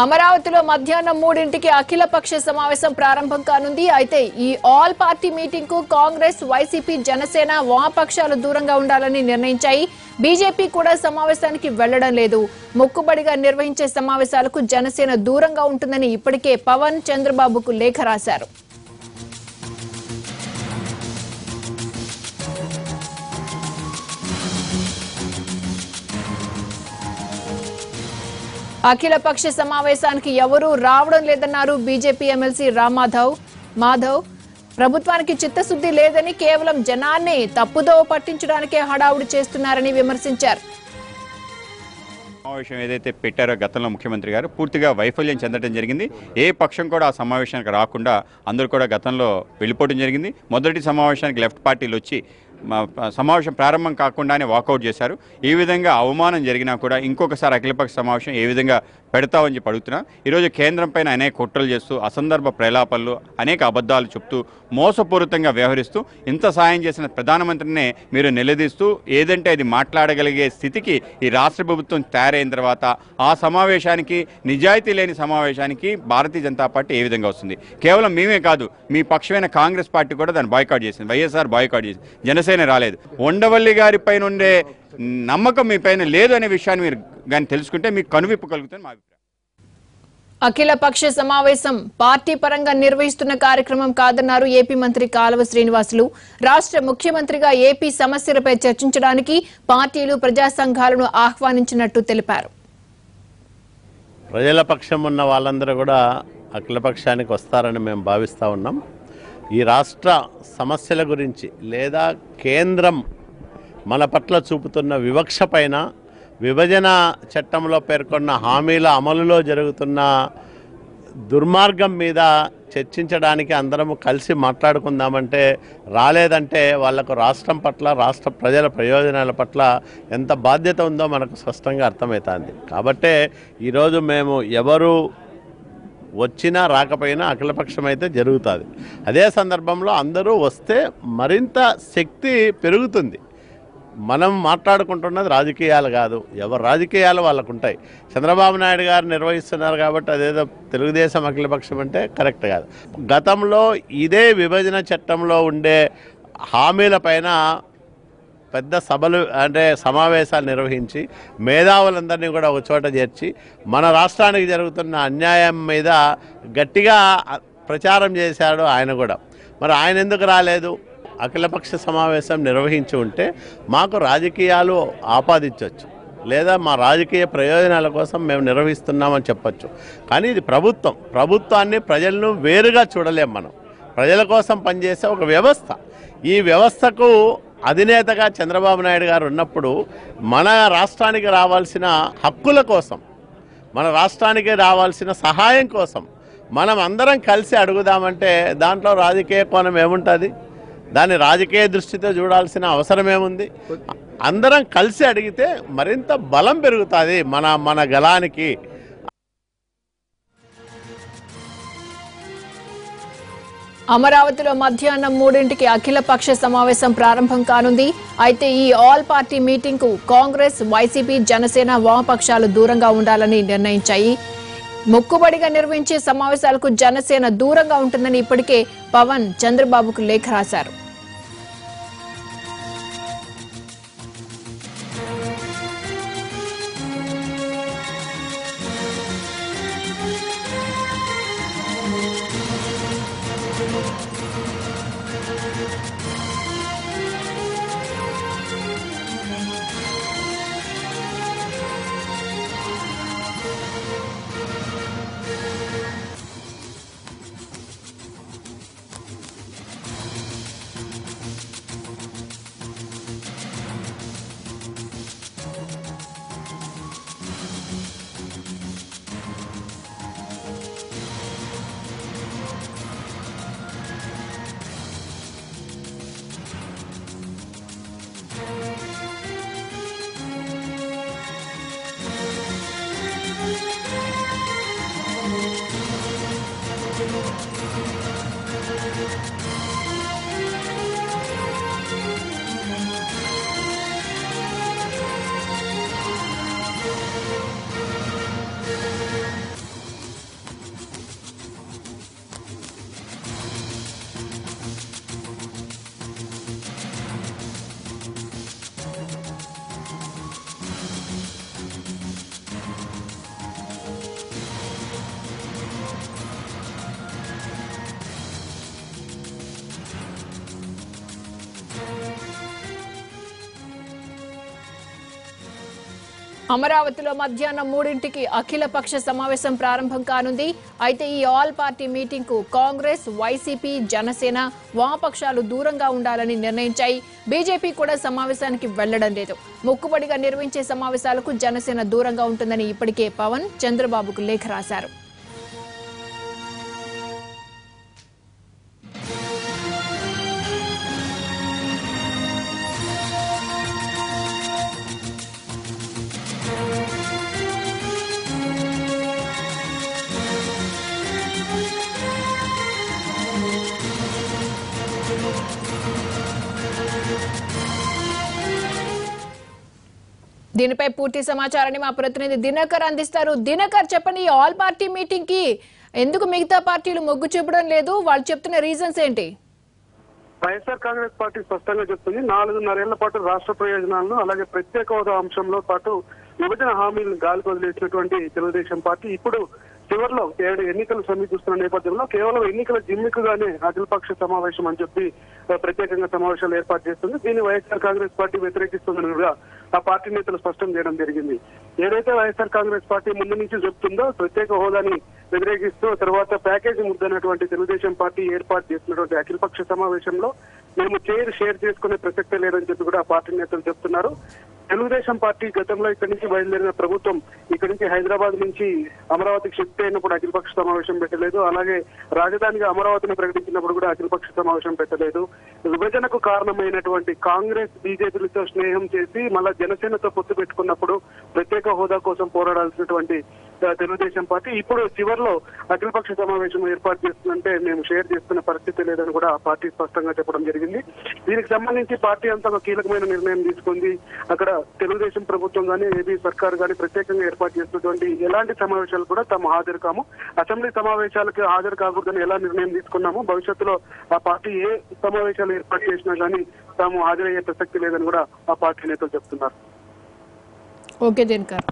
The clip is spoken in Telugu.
అమరావతిలో మధ్యాహ్నం 3ంటికి అఖిలపక్ష సమావేశం ప్రారంభం కానుంది. అయితే ఈ ఆల్ పార్టీ మీటింగ్ కు కాంగ్రెస్, వైసీపీ, జనసేన వామపక్షాలు దూరంగా ఉండాలని నిర్ణయించాయి. బీజేపీ కూడా సమావేశానికి వెళ్లడం లేదు. మొక్కుబడిగా నిర్వహించే సమావేశాలకు జనసేన దూరంగా ఉంటుందని ఇప్పటికే పవన్ చంద్రబాబుకు లేఖ రాశారు. అఖిలపక్ష సమావేశానికి ఎవరూ రావడం లేదన్నారు బీజేపీ ఎమ్మెల్సీ రామ్ మాధవ్. ప్రభుత్వానికి చిత్తశుద్ధి లేదని, కేవలం జనాన్ని తప్పుదోవ పట్టించడానికే హడావుడి చేస్తున్నారని విమర్శించారు. సమావేశం ఏదైతే పెట్టారో గతంలో ముఖ్యమంత్రి గారు పూర్తిగా వైఫల్యం చెందడం జరిగింది. ఏ పక్షం కూడా ఆ సమావేశానికి రాకుండా అందరూ కూడా గతంలో వెళ్ళిపోవడం జరిగింది. మొదటి సమావేశానికి లెఫ్ట్ పార్టీలు వచ్చి సమావేశం ప్రారంభం కాకుండానే వాకౌట్ చేశారు. ఈ విధంగా అవమానం జరిగినా కూడా ఇంకొకసారి అఖిలపక్ష సమావేశం ఏ విధంగా పెడతామని చెప్పి అడుగుతున్నా. ఈరోజు కేంద్రం పైన అనేక కుట్రలు చేస్తూ, అసందర్భ ప్రలాపాలు, అనేక అబద్ధాలు చెప్తూ, మోసపూరితంగా వ్యవహరిస్తూ, ఇంత సాయం చేసిన ప్రధానమంత్రినే మీరు నిలదీస్తూ ఏదంటే అది మాట్లాడగలిగే స్థితికి ఈ రాష్ట్ర ప్రభుత్వం తయారైన తర్వాత ఆ సమావేశానికి, నిజాయితీ లేని సమావేశానికి భారతీయ జనతా పార్టీ ఏ విధంగా వస్తుంది? కేవలం మేమే కాదు, మీ పక్షమైన కాంగ్రెస్ పార్టీ కూడా దాన్ని బాయ్కాట్ చేసింది. వైఎస్ఆర్ బాయ్కాట్ చేసింది, జనసేన రాలేదు. ఉండవల్లి గారి పైన ఉండే నమ్మకం మీ పైన లేదు అనే విషయాన్ని మీరు కానీ తెలుసుకుంటే మీకు కనువిప్పు కలుగుతుంది మా అభిప్రాయం. అఖిలపక్ష సమావేశం పార్టీ పరంగా నిర్వహిస్తున్న కార్యక్రమం కాదన్నారు ఏపీ మంత్రి కాలువ శ్రీనివాసులు. రాష్ట్ర ముఖ్యమంత్రిగా ఏపీ సమస్యలపై చర్చించడానికి పార్టీలు, ప్రజా సంఘాలను ఆహ్వానించినట్టు తెలిపారు. ప్రజల పక్షం ఉన్న వాళ్ళందరూ కూడా అఖిలపక్షానికి వస్తారని మేము భావిస్తూ ఉన్నాం. ఈ రాష్ట్ర సమస్యల గురించి లేదా కేంద్రం మన పట్ల చూపుతున్న వివక్ష పైన, విభజన చట్టంలో పేర్కొన్న హామీల అమలులో జరుగుతున్న దుర్మార్గం మీద చర్చించడానికి అందరము కలిసి మాట్లాడుకుందామంటే రాలేదంటే వాళ్లకు రాష్ట్రం పట్ల, రాష్ట్ర ప్రజల ప్రయోజనాల పట్ల ఎంత బాధ్యత ఉందో మనకు స్పష్టంగా అర్థమవుతుంది. కాబట్టే ఈరోజు మేము ఎవరు వచ్చినా రాకపోయినా అఖిలపక్షం అయితే జరుగుతుంది. అదే సందర్భంలో అందరూ వస్తే మరింత శక్తి పెరుగుతుంది. మనం మాట్లాడుకుంటున్నది రాజకీయాలు కాదు, ఎవరు రాజకీయాలు వాళ్ళకు ఉంటాయి. చంద్రబాబు నాయుడు గారు నిర్వహిస్తున్నారు కాబట్టి అదేదో తెలుగుదేశం అఖిలపక్షం అంటే కరెక్ట్ కాదు. గతంలో ఇదే విభజన చట్టంలో ఉండే హామీల పైన పెద్ద సభలు అంటే సమావేశాలు నిర్వహించి మేధావులందరినీ కూడా ఒక చోట చేర్చి మన రాష్ట్రానికి జరుగుతున్న అన్యాయం మీద గట్టిగా ప్రచారం చేశాడు ఆయన కూడా. మరి ఆయన ఎందుకు రాలేదు? అఖిలపక్ష సమావేశం నిర్వహించి ఉంటే మాకు రాజకీయాలు ఆపాదించవచ్చు, లేదా మా రాజకీయ ప్రయోజనాల కోసం మేము నిర్వహిస్తున్నామని చెప్పచ్చు. కానీ ఇది ప్రభుత్వాన్ని, ప్రజలను వేరుగా చూడలేం. మనం ప్రజల కోసం పనిచేసే ఒక వ్యవస్థ. ఈ వ్యవస్థకు అధినేతగా చంద్రబాబు నాయుడు గారు ఉన్నప్పుడు మన రాష్ట్రానికి రావాల్సిన హక్కుల కోసం, మన రాష్ట్రానికి రావాల్సిన సహాయం కోసం మనం అందరం కలిసి అడుగుదామంటే దాంట్లో రాజకీయ కోణం ఏముంటుంది? దాన్ని రాజకీయ దృష్టితో చూడాల్సిన అవసరం ఏముంది? అందరం కలిసి అడిగితే మరింత బలం పెరుగుతుంది మన గలానికి. అమరావతిలో మధ్యాహ్నం 3ంటికి అఖిలపక్ష సమావేశం ప్రారంభం కానుంది. అయితే ఈ ఆల్ పార్టీ మీటింగ్ కు కాంగ్రెస్, వైసీపీ, జనసేన వామపక్షాలు దూరంగా ఉండాలని నిర్ణయించాయి. మొక్కుబడిగా నిర్వహించే సమావేశాలకు జనసేన దూరంగా ఉంటుందని ఇప్పటికే పవన్ చంద్రబాబుకు లేఖ రాశారు. అమరావతిలో మధ్యాహ్నం 3ంటికి అఖిల పక్ష సమావేశం ప్రారంభం కానుంది. అయితే ఈ ఆల్ పార్టీ మీటింగ్ కు కాంగ్రెస్, వైసీపీ, జనసేన, వామపక్షాలు దూరంగా ఉండాలని నిర్ణయించాయి. బీజేపీ కూడా సమావేశానికి వెళ్లడం లేదు. మొక్కుబడిగా నిర్వహించే సమావేశాలకు జనసేన దూరంగా ఉంటుందని ఇప్పటికే పవన్ చంద్రబాబుకు లేఖ రాశారు. దీనిపై పూర్తి సమాచారాన్ని మా ప్రతినిధి దినకర్ అందిస్తారు. దినకర్, చెప్పండి, ఈ ఆల్ పార్టీ మీటింగ్ కి ఎందుకు మిగతా పార్టీలు మొగ్గు చూపడం లేదు? వాళ్ళు చెప్తున్న రీజన్స్ ఏంటి? వైఎస్ఆర్ కాంగ్రెస్ పార్టీ స్పష్టంగా చెప్తుంది 4.5 ఏళ్ల పాటు రాష్ట్ర ప్రయోజనాలను అలాగే ప్రత్యేక హోదా అంశంలో పాటు విభజన హామీలను గాలికి వదిలేసినటువంటి తెలుగుదేశం పార్టీ ఇప్పుడు చివరిలో ఎన్నికలు సమీపిస్తున్న నేపథ్యంలో కేవలం ఎన్నికల జిమ్మిక్కుగానే అఖిలపక్ష సమావేశం అని చెప్పి ప్రత్యేకంగా సమావేశాలు ఏర్పాటు చేస్తుంది. దీన్ని వైఎస్ఆర్ కాంగ్రెస్ పార్టీ వ్యతిరేకిస్తుందని కూడా ఆ పార్టీ నేతలు స్పష్టం చేయడం జరిగింది. ఏదైతే వైఎస్ఆర్ కాంగ్రెస్ పార్టీ ముందు నుంచి చెప్తుందో ప్రత్యేక హోదాని వ్యతిరేకిస్తూ తర్వాత ప్యాకేజీ ముద్దనటువంటి తెలుగుదేశం పార్టీ ఏర్పాటు చేసినటువంటి అఖిలపక్ష సమావేశంలో మేము షేర్ చేసుకునే ప్రసక్తే లేదని చెప్పి కూడా ఆ పార్టీ నేతలు చెప్తున్నారు. తెలుగుదేశం పార్టీ గతంలో ఇక్కడి నుంచి బయలుదేరిన ప్రభుత్వం ఇక్కడి నుంచి హైదరాబాద్ నుంచి అమరావతికి షిఫ్ట్ అయినప్పుడు అఖిలపక్ష సమావేశం పెట్టలేదు. అలాగే రాజధానిగా అమరావతిని ప్రకటించినప్పుడు కూడా అఖిలపక్ష సమావేశం పెట్టలేదు. విభజనకు కారణమైనటువంటి కాంగ్రెస్, బీజేపీలతో స్నేహం చేసి మళ్ళా జనసేనతో పొత్తు పెట్టుకున్నప్పుడు ప్రత్యేక హోదా కోసం పోరాడాల్సినటువంటి తెలుగుదేశం పార్టీ ఇప్పుడు చివరిలో అఖిలపక్ష సమావేశం ఏర్పాటు చేస్తుందంటే మేము షేర్ చేసుకునే పరిస్థితి లేదని కూడా ఆ పార్టీ స్పష్టంగా చెప్పడం జరిగింది. దీనికి సంబంధించి పార్టీ అంతా ఒక కీలకమైన నిర్ణయం తీసుకుంది. అక్కడ తెలుగుదేశం ప్రభుత్వం కానీ ఏపీ సర్కార్ కానీ ప్రత్యేకంగా ఏర్పాటు చేసినటువంటి ఎలాంటి సమావేశాలు కూడా తాము హాజరు కాము, అసెంబ్లీ సమావేశాలకు హాజరు కాకూడదని ఎలా నిర్ణయం తీసుకున్నాము, భవిష్యత్తులో ఆ పార్టీ ఏ సమావేశాలు ఏర్పాటు చేసినా కానీ తాము హాజరయ్యే ప్రసక్తి లేదని కూడా ఆ పార్టీ నేతలు చెప్తున్నారు. ఓకే దినకర్.